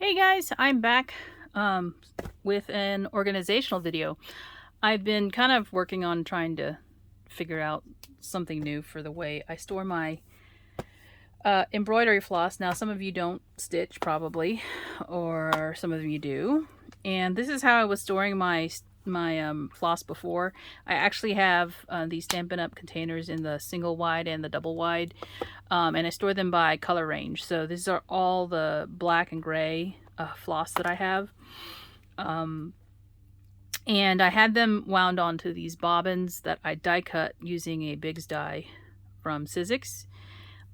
Hey guys, I'm back with an organizational video. I've been kind of working on trying to figure out something new for the way I store my embroidery floss. Now, some of you don't stitch probably, or some of you do. And this is how I was storing my floss before. I actually have these Stampin' Up! Containers in the single wide and the double wide, and I store them by color range. So these are all the black and gray floss that I have. And I had them wound onto these bobbins that I die cut using a Biggs die from Sizzix.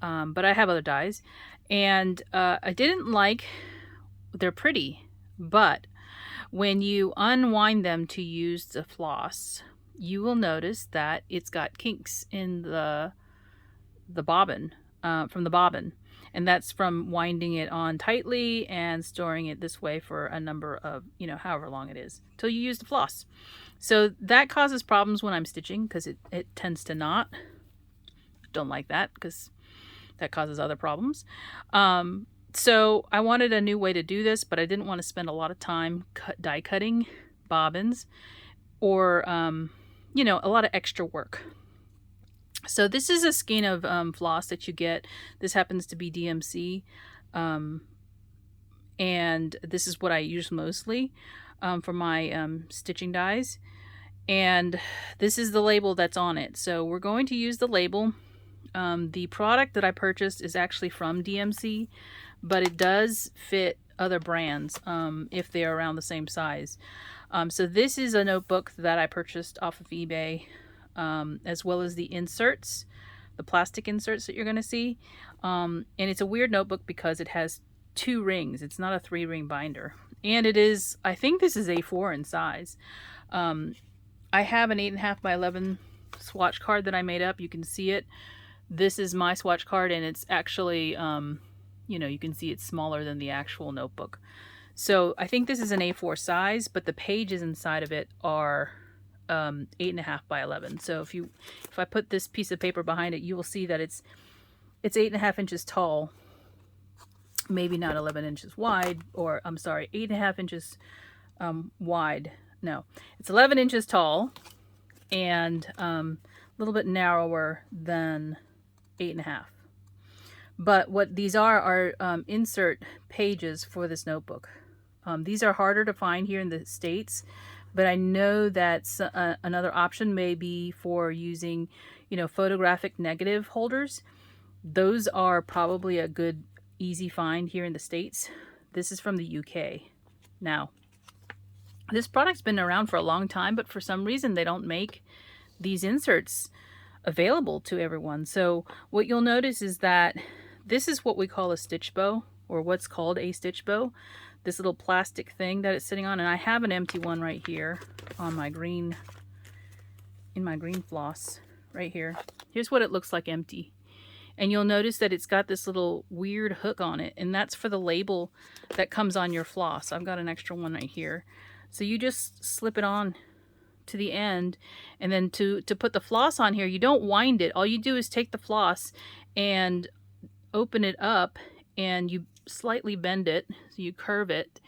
But I have other dies. And I didn't like, they're pretty, but when you unwind them to use the floss, you will notice that it's got kinks in the bobbin, from the bobbin. And that's from winding it on tightly and storing it this way for a number of, however long it is, till you use the floss. So that causes problems when I'm stitching because it tends to knot. Don't like that because that causes other problems. So I wanted a new way to do this, but I didn't want to spend a lot of time die cutting bobbins or, a lot of extra work. So this is a skein of floss that you get. This happens to be DMC. And this is what I use mostly for my stitching dies. And this is the label that's on it. So we're going to use the label. The product that I purchased is actually from DMC, but it does fit other brands if they are around the same size. So this is a notebook that I purchased off of eBay, as well as the inserts, the plastic inserts that you're going to see. And it's a weird notebook because it has 2 rings. It's not a 3-ring binder. And it is, I think this is A4 in size. I have an 8.5 by 11 swatch card that I made up. You can see it. This is my swatch card, and it's actually, you can see it's smaller than the actual notebook. So I think this is an A4 size, but the pages inside of it are 8.5 by 11. So if I put this piece of paper behind it, you will see that it's 8.5 inches tall, maybe not 11 inches wide, or I'm sorry, 8.5 inches wide. No, it's 11 inches tall and a little bit narrower than 8.5. But what these are insert pages for this notebook. These are harder to find here in the States, but I know that another option may be for using, photographic negative holders. Those are probably a good, easy find here in the States. This is from the UK. Now, this product's been around for a long time, but for some reason they don't make these inserts available to everyone. So what you'll notice is that this is what we call a stitch bow, or what's called a stitch bow. This little plastic thing that it's sitting on, and I have an empty one right here on my green, in my green floss right here. Here's what it looks like empty. And you'll notice that it's got this little weird hook on it, and that's for the label that comes on your floss. I've got an extra one right here. So you just slip it on to the end, and then to put the floss on here, you don't wind it. All you do is take the floss and open it up, and you slightly bend it, so you curve it,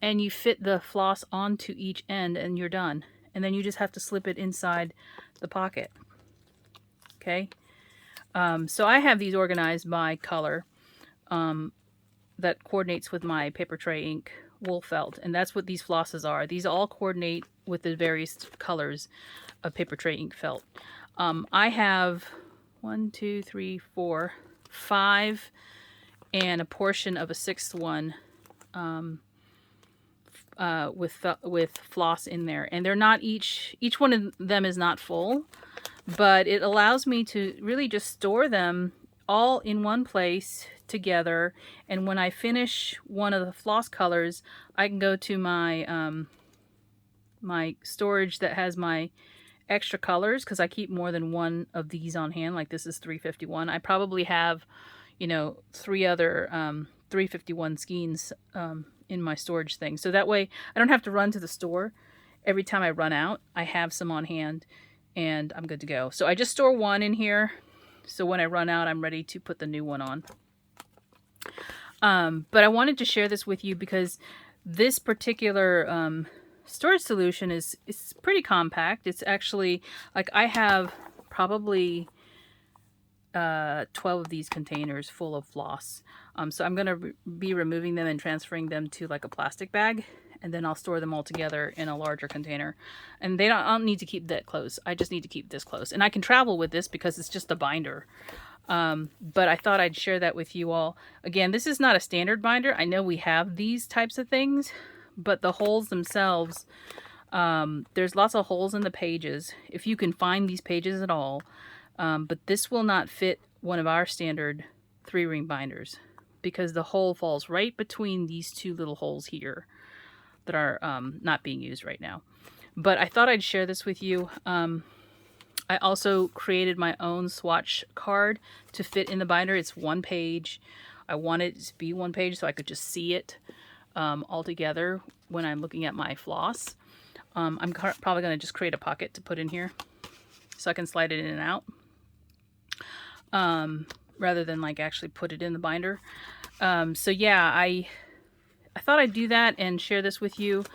and you fit the floss onto each end, and you're done. And then you just have to slip it inside the pocket. Okay? So I have these organized by color that coordinates with my paper tray ink wool felt, and that's what these flosses are. These all coordinate with the various colors of paper tray ink felt. I have 1, 2, 3, 4, 5, and a portion of a 6th one with floss in there, and they're not each one of them is not full, but it allows me to really just store them all in one place together. And when I finish one of the floss colors, I can go to my my storage that has my extra colors, because I keep more than one of these on hand. Like this is 351. I probably have 3 other 351 skeins in my storage thing, so that way I don't have to run to the store every time I run out. I have some on hand and I'm good to go. So I just store one in here, so when I run out, I'm ready to put the new one on. But I wanted to share this with you because this particular storage solution is pretty compact. It's actually, like, I have probably 12 of these containers full of floss. So I'm going to be removing them and transferring them to like a plastic bag, and then I'll store them all together in a larger container. And I don't need to keep that close. I just need to keep this close. And I can travel with this because it's just a binder. But I thought I'd share that with you all. Again, this is not a standard binder. I know we have these types of things, but the holes themselves, there's lots of holes in the pages, if you can find these pages at all. But this will not fit one of our standard 3-ring binders because the hole falls right between these two little holes here that are not being used right now. But I thought I'd share this with you. I also created my own swatch card to fit in the binder. It's 1 page. I want it to be 1 page so I could just see it all together when I'm looking at my floss. I'm probably going to just create a pocket to put in here so I can slide it in and out, rather than like actually put it in the binder. So yeah, I thought I'd do that and share this with you.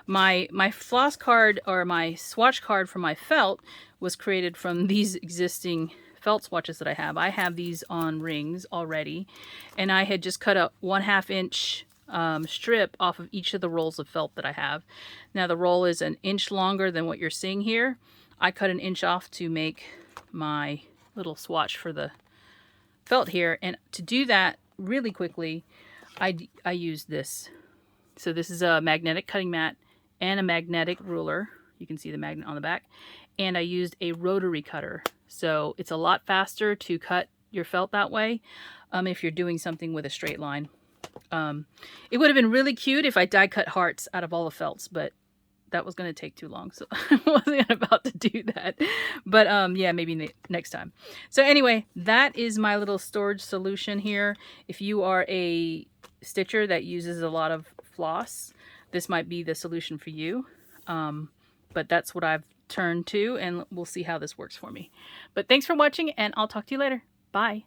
My floss card, or my swatch card for my felt, was created from these existing felt swatches that I have. I have these on rings already, and I had just cut a 1/2 inch strip off of each of the rolls of felt that I have. Now the roll is 1 inch longer than what you're seeing here. I cut 1 inch off to make my little swatch for the felt here, and to do that really quickly, I used this. So this is a magnetic cutting mat and a magnetic ruler. You can see the magnet on the back. And I used a rotary cutter. So it's a lot faster to cut your felt that way if you're doing something with a straight line. It would have been really cute if I die cut hearts out of all the felts, but that was going to take too long, so I wasn't about to do that. But yeah, maybe next time. So anyway, that is my little storage solution here. If you are a stitcher that uses a lot of floss, this might be the solution for you. But that's what I've turned to, and we'll see how this works for me. But thanks for watching, and I'll talk to you later. Bye.